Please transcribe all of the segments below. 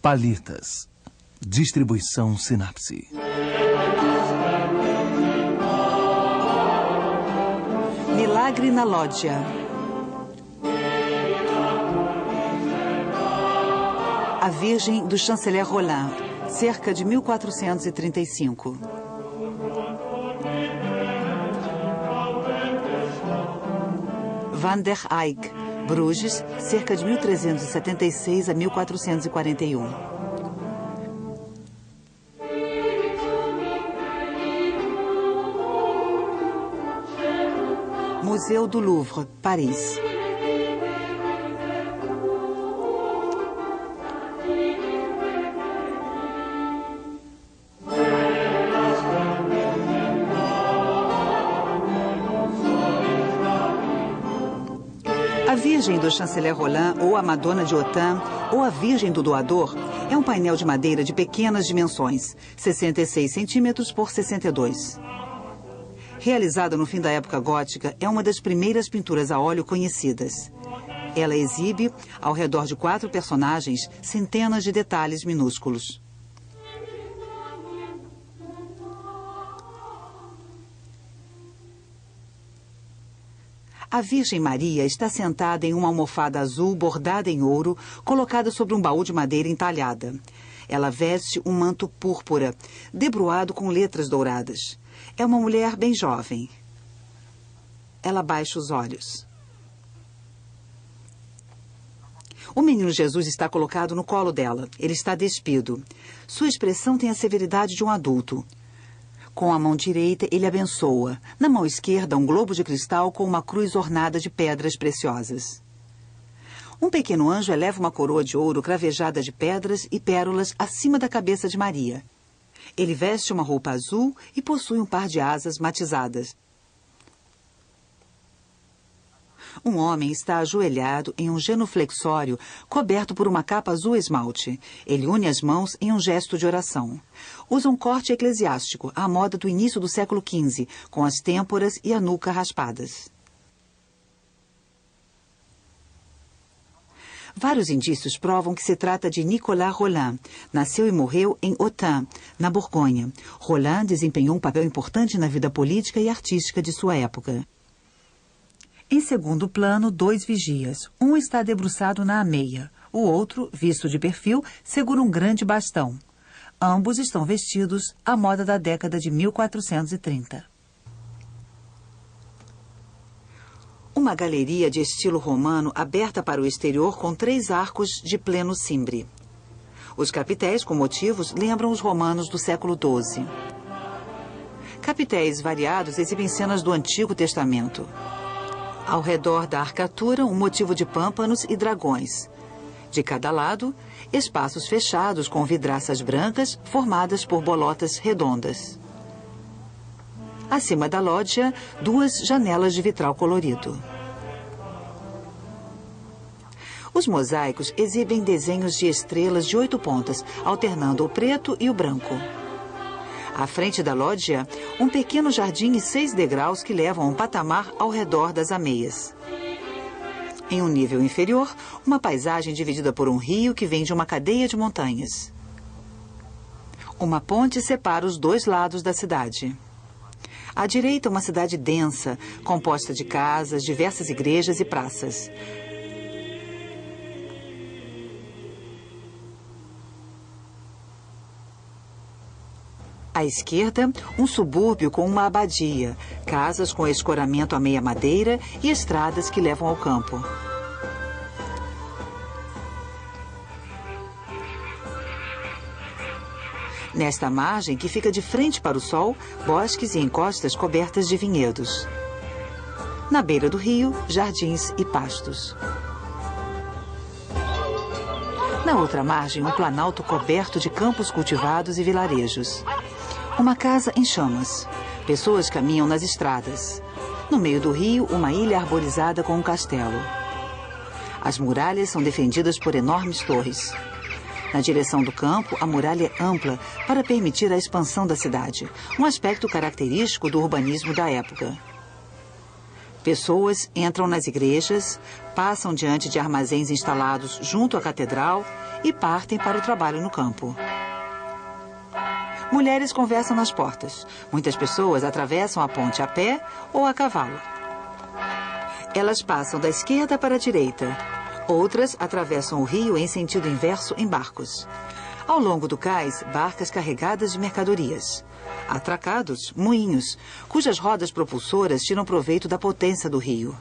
Palitas. Distribuição Sinapse. Milagre na Lógia. A Virgem do Chanceler Roland, cerca de 1435. Van der Eyck, Bruges, cerca de 1376 a 1441. Museu do Louvre, Paris. A Virgem do Chanceler Roland, ou a Madonna de Autun, ou a Virgem do Doador, é um painel de madeira de pequenas dimensões, 66 centímetros por 62. Realizada no fim da época gótica, é uma das primeiras pinturas a óleo conhecidas. Ela exibe, ao redor de 4 personagens, centenas de detalhes minúsculos. A Virgem Maria está sentada em uma almofada azul bordada em ouro, colocada sobre um baú de madeira entalhada. Ela veste um manto púrpura, debruado com letras douradas. É uma mulher bem jovem. Ela baixa os olhos. O menino Jesus está colocado no colo dela. Ele está despido. Sua expressão tem a severidade de um adulto. Com a mão direita, ele abençoa. Na mão esquerda, um globo de cristal com uma cruz ornada de pedras preciosas. Um pequeno anjo eleva uma coroa de ouro cravejada de pedras e pérolas acima da cabeça de Maria. Ele veste uma roupa azul e possui um par de asas matizadas. Um homem está ajoelhado em um genuflexório coberto por uma capa azul esmalte. Ele une as mãos em um gesto de oração. Usa um corte eclesiástico, à moda do início do século XV, com as têmporas e a nuca raspadas. Vários indícios provam que se trata de Nicolas Roland. Nasceu e morreu em Autun, na Borgonha. Roland desempenhou um papel importante na vida política e artística de sua época. Em segundo plano, 2 vigias. Um está debruçado na ameia. O outro, visto de perfil, segura um grande bastão. Ambos estão vestidos à moda da década de 1430. Uma galeria de estilo romano aberta para o exterior com 3 arcos de pleno cimbre. Os capitéis com motivos lembram os romanos do século XII. Capitéis variados exibem cenas do Antigo Testamento. Ao redor da arcatura, um motivo de pâmpanos e dragões. De cada lado, espaços fechados com vidraças brancas formadas por bolotas redondas. Acima da lógia, 2 janelas de vitral colorido. Os mosaicos exibem desenhos de estrelas de 8 pontas, alternando o preto e o branco. À frente da lógia, um pequeno jardim e 6 degraus que levam a um patamar ao redor das ameias. Em um nível inferior, uma paisagem dividida por um rio que vem de uma cadeia de montanhas. Uma ponte separa os 2 lados da cidade. À direita, uma cidade densa, composta de casas, diversas igrejas e praças. À esquerda, um subúrbio com uma abadia, casas com escoramento a meia madeira e estradas que levam ao campo. Nesta margem, que fica de frente para o sol, bosques e encostas cobertas de vinhedos. Na beira do rio, jardins e pastos. Na outra margem, um planalto coberto de campos cultivados e vilarejos. Uma casa em chamas. Pessoas caminham nas estradas. No meio do rio, uma ilha arborizada com um castelo. As muralhas são defendidas por enormes torres. Na direção do campo, a muralha é ampla para permitir a expansão da cidade, um aspecto característico do urbanismo da época. Pessoas entram nas igrejas, passam diante de armazéns instalados junto à catedral e partem para o trabalho no campo. Mulheres conversam nas portas. Muitas pessoas atravessam a ponte a pé ou a cavalo. Elas passam da esquerda para a direita. Outras atravessam o rio em sentido inverso em barcos. Ao longo do cais, barcas carregadas de mercadorias. Atracados, moinhos, cujas rodas propulsoras tiram proveito da potência do rio.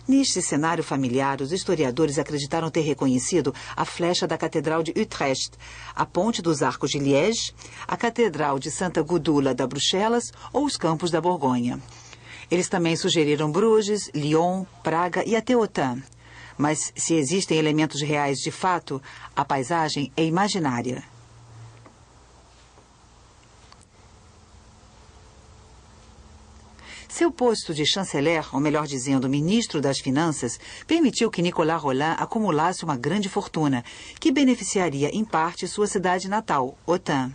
Neste cenário familiar, os historiadores acreditaram ter reconhecido a flecha da Catedral de Utrecht, a Ponte dos Arcos de Liège, a Catedral de Santa Gudula da Bruxelas ou os Campos da Borgonha. Eles também sugeriram Bruges, Lyon, Praga e até Autun. Mas se existem elementos reais de fato, a paisagem é imaginária. Seu posto de chanceler, ou melhor dizendo, ministro das Finanças, permitiu que Nicolas Rolin acumulasse uma grande fortuna, que beneficiaria em parte sua cidade natal, Autun.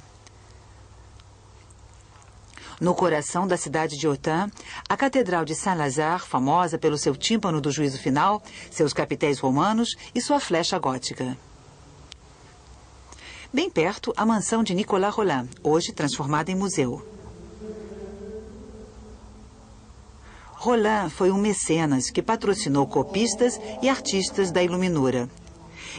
No coração da cidade de Autun, a Catedral de Saint-Lazare, famosa pelo seu tímpano do juízo final, seus capitéis romanos e sua flecha gótica. Bem perto, a mansão de Nicolas Rolin, hoje transformada em museu. Rolin foi um mecenas que patrocinou copistas e artistas da Iluminura.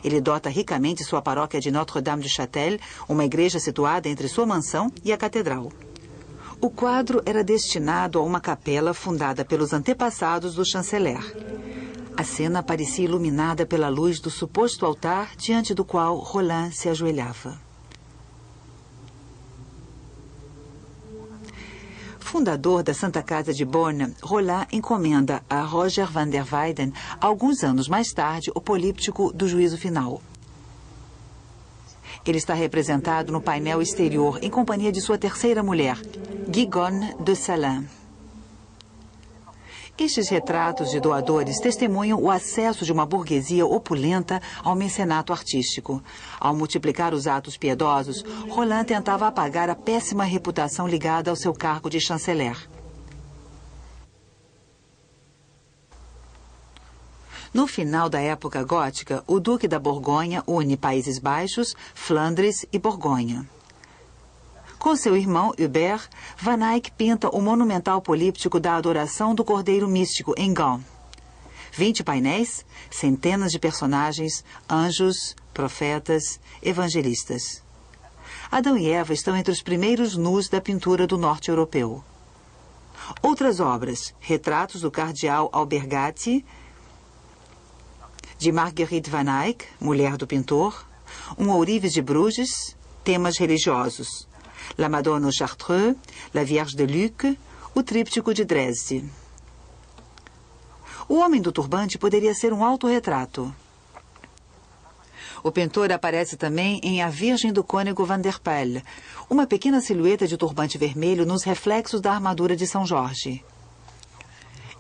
Ele dota ricamente sua paróquia de Notre-Dame-du-Châtel, uma igreja situada entre sua mansão e a catedral. O quadro era destinado a uma capela fundada pelos antepassados do chanceler. A cena parecia iluminada pela luz do suposto altar diante do qual Rolin se ajoelhava. Fundador da Santa Casa de Bonn, Rolin encomenda a Roger van der Weyden, alguns anos mais tarde, o políptico do juízo final. Ele está representado no painel exterior em companhia de sua terceira mulher, Guigonne de Salins. Estes retratos de doadores testemunham o acesso de uma burguesia opulenta ao mecenato artístico. Ao multiplicar os atos piedosos, Rolin tentava apagar a péssima reputação ligada ao seu cargo de chanceler. No final da época gótica, o Duque da Borgonha une Países Baixos, Flandres e Borgonha. Com seu irmão, Hubert, Van Eyck pinta o monumental políptico da adoração do Cordeiro Místico em Gand. 20 painéis, centenas de personagens, anjos, profetas, evangelistas. Adão e Eva estão entre os primeiros nus da pintura do norte europeu. Outras obras, retratos do cardeal Albergati, de Marguerite Van Eyck, mulher do pintor, um ourives de Bruges, temas religiosos. La Madone au Chartreux, La Vierge de Luc, o tríptico de Dresde. O homem do turbante poderia ser um autorretrato. O pintor aparece também em A Virgem do Cônego van der Pijl, uma pequena silhueta de turbante vermelho nos reflexos da armadura de São Jorge.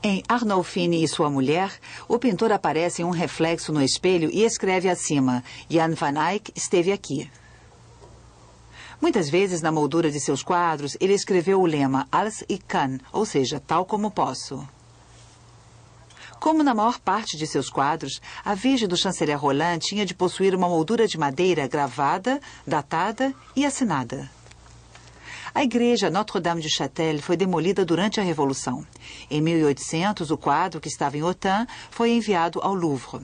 Em Arnolfini e sua mulher, o pintor aparece em um reflexo no espelho e escreve acima, Jan van Eyck esteve aqui. Muitas vezes, na moldura de seus quadros, ele escreveu o lema Als ik kan, ou seja, tal como posso. Como na maior parte de seus quadros, a Virgem do chanceler Rolin tinha de possuir uma moldura de madeira gravada, datada e assinada. A igreja Notre-Dame-du-Châtel foi demolida durante a Revolução. Em 1800, o quadro, que estava em Autun, foi enviado ao Louvre.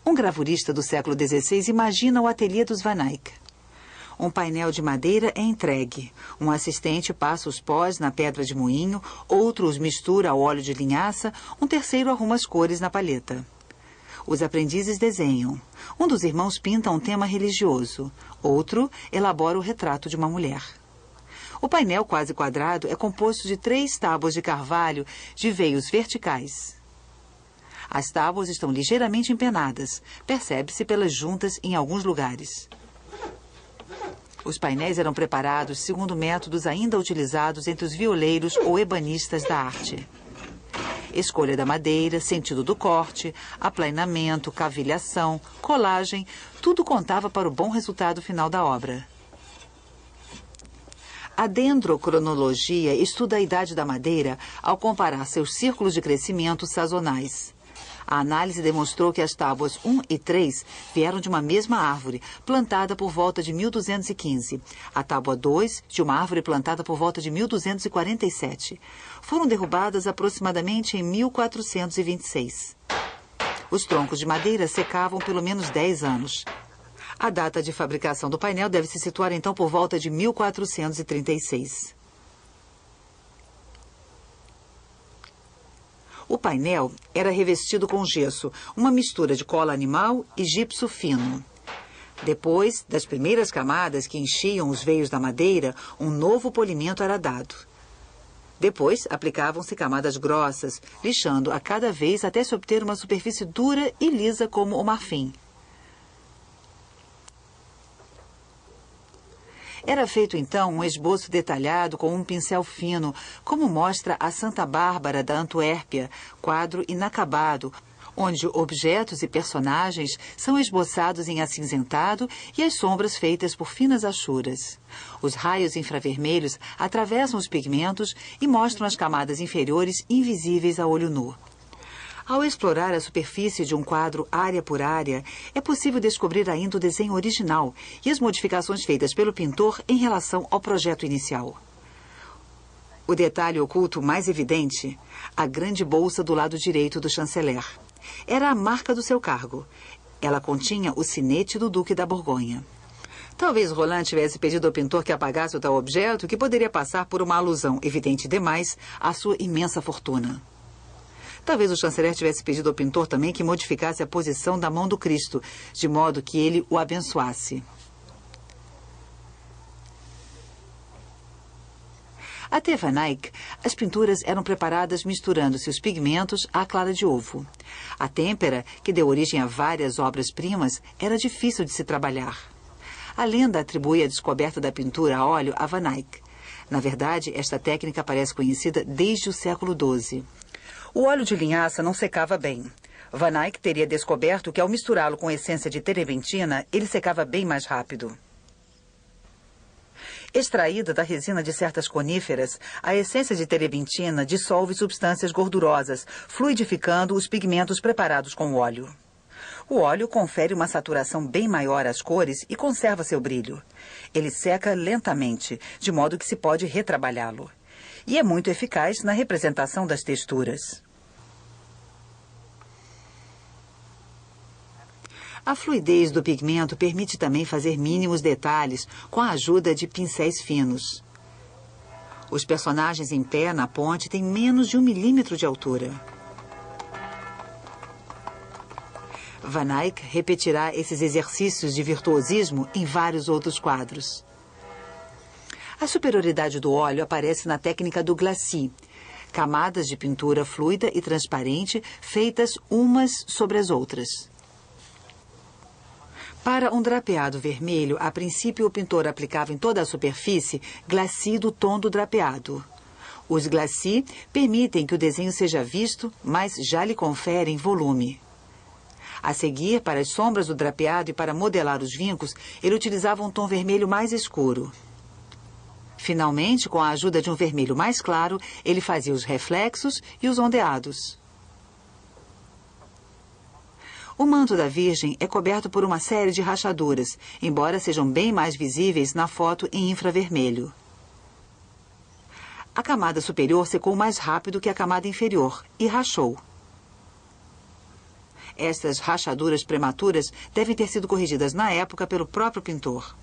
Um gravurista do século XVI imagina o ateliê dos Van Eyck. Um painel de madeira é entregue. Um assistente passa os pós na pedra de moinho, outro os mistura ao óleo de linhaça, um terceiro arruma as cores na palheta. Os aprendizes desenham. Um dos irmãos pinta um tema religioso. Outro elabora o retrato de uma mulher. O painel quase quadrado é composto de 3 tábuas de carvalho de veios verticais. As tábuas estão ligeiramente empenadas. Percebe-se pelas juntas em alguns lugares. Os painéis eram preparados segundo métodos ainda utilizados entre os violeiros ou ebanistas da arte. Escolha da madeira, sentido do corte, aplainamento, cavilhação, colagem, tudo contava para o bom resultado final da obra. A dendrocronologia estuda a idade da madeira ao comparar seus círculos de crescimento sazonais. A análise demonstrou que as tábuas 1 e 3 vieram de uma mesma árvore, plantada por volta de 1215. A tábua 2, de uma árvore plantada por volta de 1247. Foram derrubadas aproximadamente em 1426. Os troncos de madeira secavam pelo menos 10 anos. A data de fabricação do painel deve se situar então por volta de 1436. O painel era revestido com gesso, uma mistura de cola animal e gipso fino. Depois das primeiras camadas que enchiam os veios da madeira, um novo polimento era dado. Depois, aplicavam-se camadas grossas, lixando a cada vez até se obter uma superfície dura e lisa como o marfim. Era feito, então, um esboço detalhado com um pincel fino, como mostra a Santa Bárbara da Antuérpia, quadro inacabado, onde objetos e personagens são esboçados em acinzentado e as sombras feitas por finas achuras. Os raios infravermelhos atravessam os pigmentos e mostram as camadas inferiores invisíveis a olho nu. Ao explorar a superfície de um quadro área por área, é possível descobrir ainda o desenho original e as modificações feitas pelo pintor em relação ao projeto inicial. O detalhe oculto mais evidente, a grande bolsa do lado direito do chanceler. Era a marca do seu cargo. Ela continha o sinete do Duque da Borgonha. Talvez Roland tivesse pedido ao pintor que apagasse o tal objeto, que poderia passar por uma alusão evidente demais à sua imensa fortuna. Talvez o chanceler tivesse pedido ao pintor também que modificasse a posição da mão do Cristo, de modo que ele o abençoasse. Até Van Eyck, as pinturas eram preparadas misturando-se os pigmentos à clara de ovo. A têmpera, que deu origem a várias obras-primas, era difícil de se trabalhar. A lenda atribui a descoberta da pintura a óleo a Van Eyck. Na verdade, esta técnica parece conhecida desde o século XII. O óleo de linhaça não secava bem. Van Eyck teria descoberto que, ao misturá-lo com essência de terebentina, ele secava bem mais rápido. Extraída da resina de certas coníferas, a essência de terebentina dissolve substâncias gordurosas, fluidificando os pigmentos preparados com o óleo. O óleo confere uma saturação bem maior às cores e conserva seu brilho. Ele seca lentamente, de modo que se pode retrabalhá-lo. E é muito eficaz na representação das texturas. A fluidez do pigmento permite também fazer mínimos detalhes com a ajuda de pincéis finos. Os personagens em pé na ponte têm menos de 1 milímetro de altura. Van Eyck repetirá esses exercícios de virtuosismo em vários outros quadros. A superioridade do óleo aparece na técnica do glacis, camadas de pintura fluida e transparente feitas umas sobre as outras. Para um drapeado vermelho, a princípio o pintor aplicava em toda a superfície glacis do tom do drapeado. Os glacis permitem que o desenho seja visto, mas já lhe conferem volume. A seguir, para as sombras do drapeado e para modelar os vincos, ele utilizava um tom vermelho mais escuro. Finalmente, com a ajuda de um vermelho mais claro, ele fazia os reflexos e os ondeados. O manto da Virgem é coberto por uma série de rachaduras, embora sejam bem mais visíveis na foto em infravermelho. A camada superior secou mais rápido que a camada inferior e rachou. Estas rachaduras prematuras devem ter sido corrigidas na época pelo próprio pintor.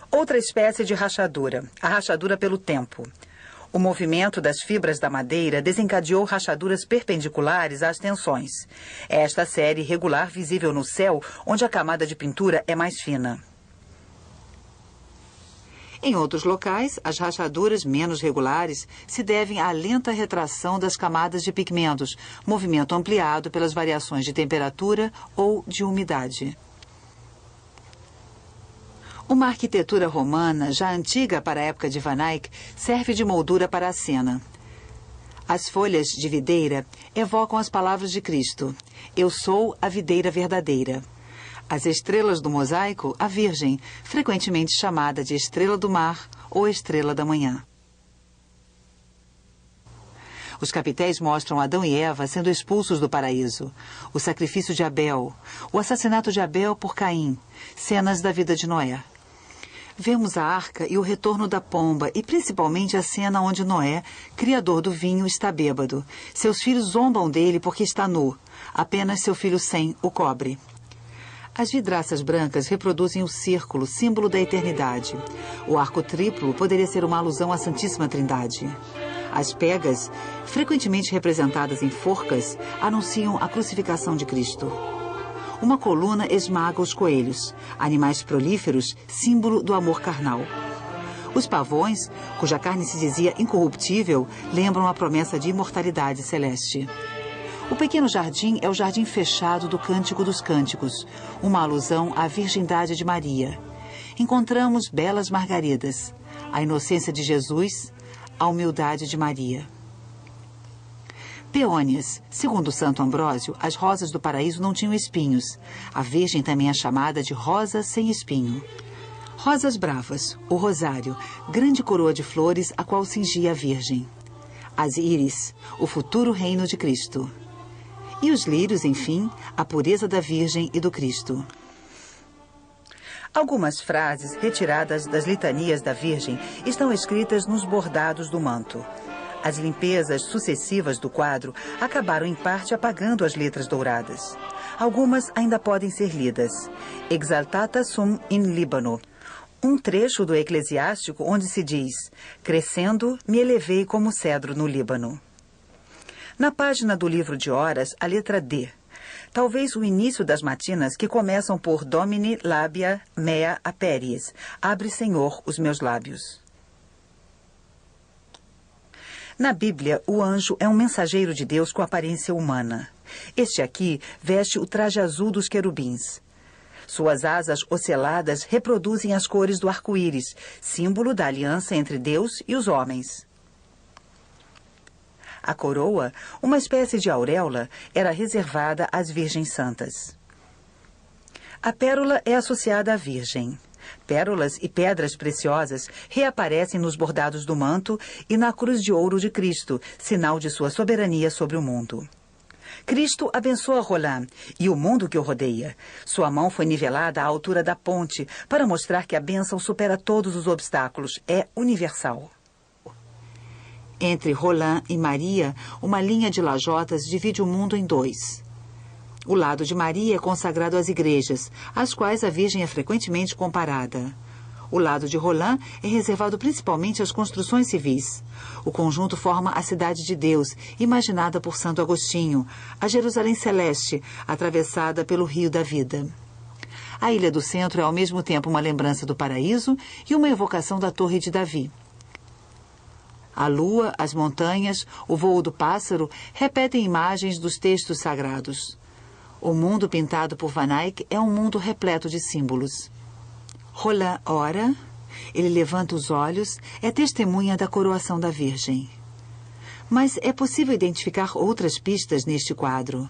Outra espécie de rachadura, a rachadura pelo tempo. O movimento das fibras da madeira desencadeou rachaduras perpendiculares às tensões. É esta série regular visível no céu, onde a camada de pintura é mais fina. Em outros locais, as rachaduras menos regulares se devem à lenta retração das camadas de pigmentos, movimento ampliado pelas variações de temperatura ou de umidade. Uma arquitetura romana, já antiga para a época de Van Eyck, serve de moldura para a cena. As folhas de videira evocam as palavras de Cristo: "Eu sou a videira verdadeira". As estrelas do mosaico, a Virgem, frequentemente chamada de estrela do mar ou estrela da manhã. Os capitéis mostram Adão e Eva sendo expulsos do paraíso, o sacrifício de Abel, o assassinato de Abel por Caim, cenas da vida de Noé. Vemos a arca e o retorno da pomba e principalmente a cena onde Noé, criador do vinho, está bêbado. Seus filhos zombam dele porque está nu. Apenas seu filho Sem o cobre. As vidraças brancas reproduzem o círculo, símbolo da eternidade. O arco triplo poderia ser uma alusão à Santíssima Trindade. As pegas, frequentemente representadas em forcas, anunciam a crucificação de Cristo. Uma coluna esmaga os coelhos, animais prolíferos, símbolo do amor carnal. Os pavões, cuja carne se dizia incorruptível, lembram a promessa de imortalidade celeste. O pequeno jardim é o jardim fechado do Cântico dos Cânticos, uma alusão à virgindade de Maria. Encontramos belas margaridas, a inocência de Jesus, a humildade de Maria. Peônias. Segundo Santo Ambrósio, as rosas do paraíso não tinham espinhos. A Virgem também é chamada de rosa sem espinho. Rosas bravas. O rosário, grande coroa de flores a qual cingia a Virgem. As íris, o futuro reino de Cristo. E os lírios, enfim, a pureza da Virgem e do Cristo. Algumas frases retiradas das litanias da Virgem estão escritas nos bordados do manto. As limpezas sucessivas do quadro acabaram em parte apagando as letras douradas. Algumas ainda podem ser lidas. Exaltata sum in Líbano. Um trecho do Eclesiástico onde se diz: crescendo, me elevei como cedro no Líbano. Na página do livro de horas, a letra D. Talvez o início das matinas que começam por Domini labia mea aperies. Abre, Senhor, os meus lábios. Na Bíblia, o anjo é um mensageiro de Deus com aparência humana. Este aqui veste o traje azul dos querubins. Suas asas oceladas reproduzem as cores do arco-íris, símbolo da aliança entre Deus e os homens. A coroa, uma espécie de auréola, era reservada às virgens santas. A pérola é associada à Virgem. Pérolas e pedras preciosas reaparecem nos bordados do manto e na cruz de ouro de Cristo, sinal de sua soberania sobre o mundo. Cristo abençoa Roland e o mundo que o rodeia. Sua mão foi nivelada à altura da ponte para mostrar que a bênção supera todos os obstáculos, é universal. Entre Roland e Maria, uma linha de lajotas divide o mundo em dois. O lado de Maria é consagrado às igrejas, às quais a Virgem é frequentemente comparada. O lado de Roland é reservado principalmente às construções civis. O conjunto forma a Cidade de Deus, imaginada por Santo Agostinho, a Jerusalém Celeste, atravessada pelo Rio da Vida. A Ilha do Centro é ao mesmo tempo uma lembrança do paraíso e uma evocação da Torre de Davi. A lua, as montanhas, o voo do pássaro repetem imagens dos textos sagrados. O mundo pintado por Van Eyck é um mundo repleto de símbolos. Roland ora, ele levanta os olhos, é testemunha da coroação da Virgem. Mas é possível identificar outras pistas neste quadro.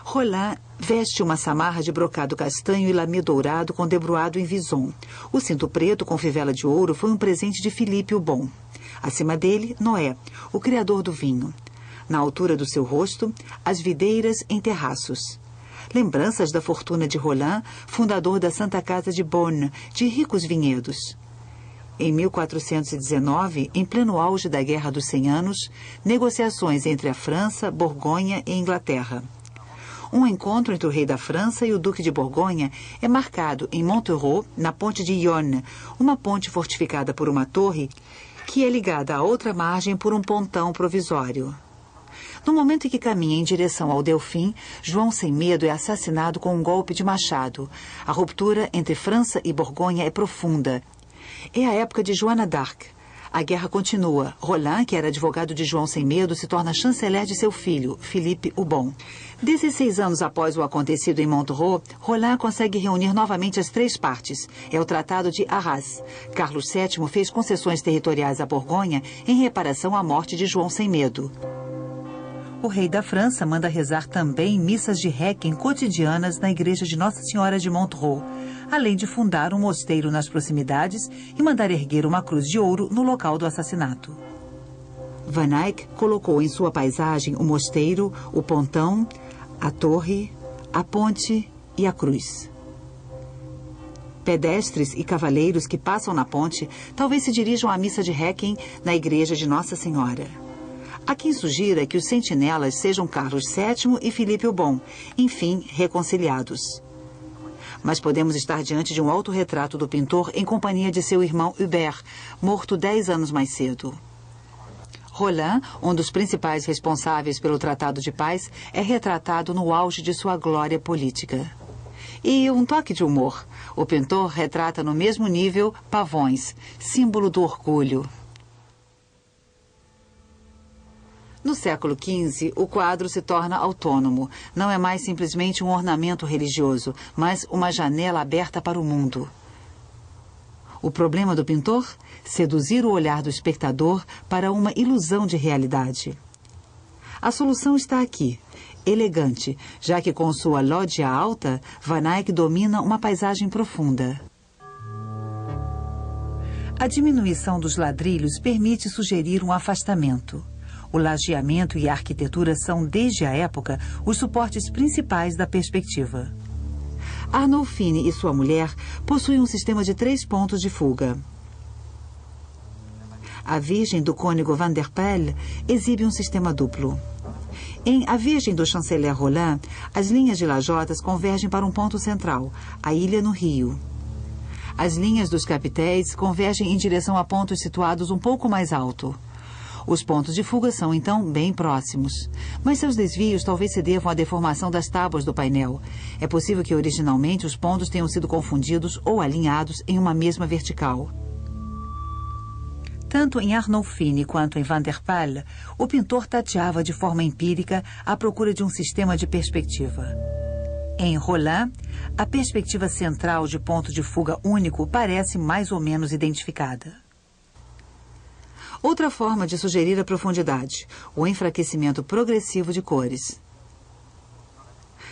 Roland veste uma samarra de brocado castanho e lamê dourado com debruado em vison. O cinto preto com fivela de ouro foi um presente de Filipe o Bom. Acima dele, Noé, o criador do vinho. Na altura do seu rosto, as videiras em terraços. Lembranças da fortuna de Roland, fundador da Santa Casa de Beaune, de ricos vinhedos. Em 1419, em pleno auge da Guerra dos 100 Anos, negociações entre a França, Borgonha e Inglaterra. Um encontro entre o rei da França e o duque de Borgonha é marcado em Montereau, na ponte de Yonne, uma ponte fortificada por uma torre que é ligada à outra margem por um pontão provisório. No momento em que caminha em direção ao Delfim, João Sem Medo é assassinado com um golpe de machado. A ruptura entre França e Borgonha é profunda. É a época de Joana d'Arc. A guerra continua. Roland, que era advogado de João Sem Medo, se torna chanceler de seu filho, Filipe o Bom. 16 anos após o acontecido em Montereau, Roland consegue reunir novamente as três partes. É o Tratado de Arras. Carlos VII fez concessões territoriais à Borgonha em reparação à morte de João Sem Medo. O rei da França manda rezar também missas de Requiem cotidianas na igreja de Nossa Senhora de Montreux, além de fundar um mosteiro nas proximidades e mandar erguer uma cruz de ouro no local do assassinato. Van Eyck colocou em sua paisagem o mosteiro, o pontão, a torre, a ponte e a cruz. Pedestres e cavaleiros que passam na ponte talvez se dirijam à missa de Requiem na igreja de Nossa Senhora. Há quem sugira que os sentinelas sejam Carlos VII e Filipe o Bom, enfim, reconciliados. Mas podemos estar diante de um autorretrato do pintor em companhia de seu irmão Hubert, morto 10 anos mais cedo. Roland, um dos principais responsáveis pelo Tratado de Paz, é retratado no auge de sua glória política. E um toque de humor. O pintor retrata no mesmo nível pavões, símbolo do orgulho. No século XV, o quadro se torna autônomo. Não é mais simplesmente um ornamento religioso, mas uma janela aberta para o mundo. O problema do pintor? Seduzir o olhar do espectador para uma ilusão de realidade. A solução está aqui, elegante, já que com sua lógia alta, Van Eyck domina uma paisagem profunda. A diminuição dos ladrilhos permite sugerir um afastamento. O lajeamento e a arquitetura são, desde a época, os suportes principais da perspectiva. Arnolfini e sua mulher possuem um sistema de 3 pontos de fuga. A Virgem do Cônego Van der Pelle exibe um sistema duplo. Em A Virgem do Chanceler Roland, as linhas de lajotas convergem para um ponto central, a ilha no rio. As linhas dos capitéis convergem em direção a pontos situados um pouco mais alto. Os pontos de fuga são, então, bem próximos. Mas seus desvios talvez se devam à deformação das tábuas do painel. É possível que, originalmente, os pontos tenham sido confundidos ou alinhados em uma mesma vertical. Tanto em Arnolfini quanto em Van der Pelle, o pintor tateava de forma empírica à procura de um sistema de perspectiva. Em Roland, a perspectiva central de ponto de fuga único parece mais ou menos identificada. Outra forma de sugerir a profundidade, o enfraquecimento progressivo de cores.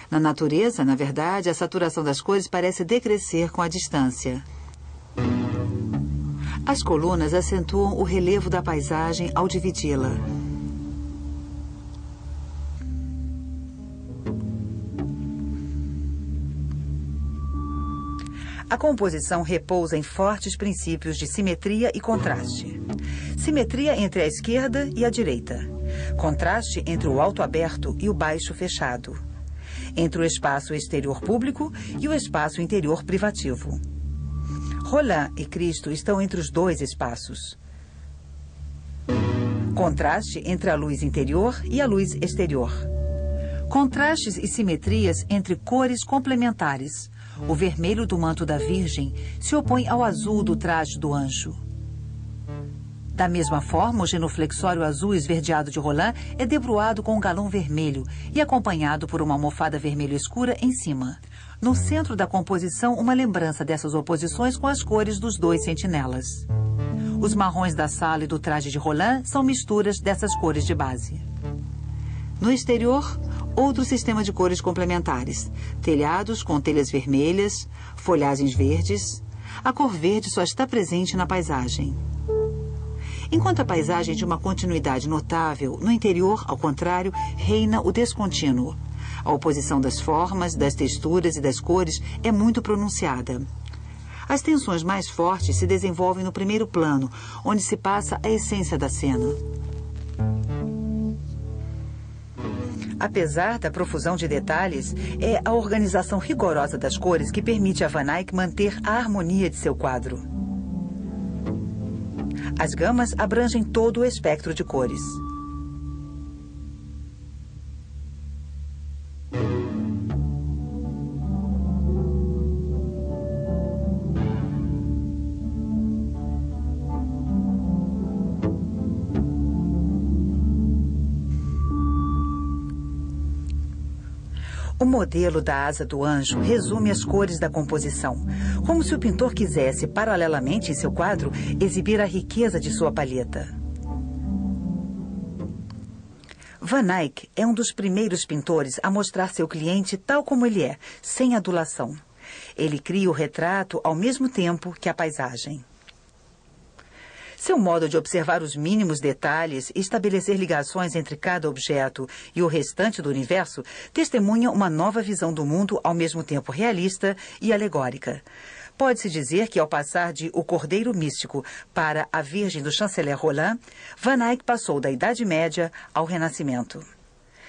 Na natureza, na verdade, a saturação das cores parece decrescer com a distância. As colunas acentuam o relevo da paisagem ao dividi-la. A composição repousa em fortes princípios de simetria e contraste. Simetria entre a esquerda e a direita. Contraste entre o alto aberto e o baixo fechado. Entre o espaço exterior público e o espaço interior privativo. Roland e Cristo estão entre os dois espaços. Contraste entre a luz interior e a luz exterior. Contrastes e simetrias entre cores complementares. O vermelho do manto da Virgem se opõe ao azul do traje do anjo. Da mesma forma, o genuflexório azul esverdeado de Roland é debruado com um galão vermelho e acompanhado por uma almofada vermelho escura em cima. No centro da composição, uma lembrança dessas oposições com as cores dos dois sentinelas. Os marrons da sala e do traje de Roland são misturas dessas cores de base. No exterior, outro sistema de cores complementares. Telhados com telhas vermelhas, folhagens verdes. A cor verde só está presente na paisagem. Enquanto a paisagem é de uma continuidade notável, no interior, ao contrário, reina o descontínuo. A oposição das formas, das texturas e das cores é muito pronunciada. As tensões mais fortes se desenvolvem no primeiro plano, onde se passa a essência da cena. Apesar da profusão de detalhes, é a organização rigorosa das cores que permite a Van Eyck manter a harmonia de seu quadro. As gamas abrangem todo o espectro de cores. O modelo da asa do anjo resume as cores da composição, como se o pintor quisesse, paralelamente em seu quadro, exibir a riqueza de sua palheta. Van Eyck é um dos primeiros pintores a mostrar seu cliente tal como ele é, sem adulação. Ele cria o retrato ao mesmo tempo que a paisagem. Seu modo de observar os mínimos detalhes e estabelecer ligações entre cada objeto e o restante do universo testemunha uma nova visão do mundo ao mesmo tempo realista e alegórica. Pode-se dizer que, ao passar de O Cordeiro Místico para A Virgem do Chanceler Roland, Van Eyck passou da Idade Média ao Renascimento.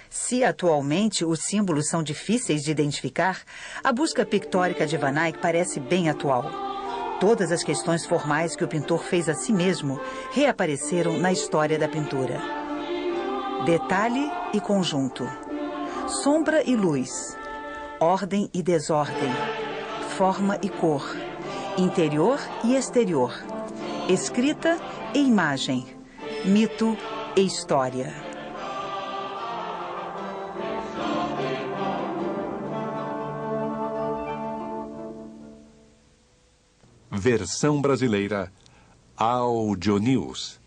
Se atualmente os símbolos são difíceis de identificar, a busca pictórica de Van Eyck parece bem atual. Todas as questões formais que o pintor fez a si mesmo reapareceram na história da pintura. Detalhe e conjunto. Sombra e luz. Ordem e desordem. Forma e cor. Interior e exterior. Escrita e imagem. Mito e história. Versão brasileira Audio News.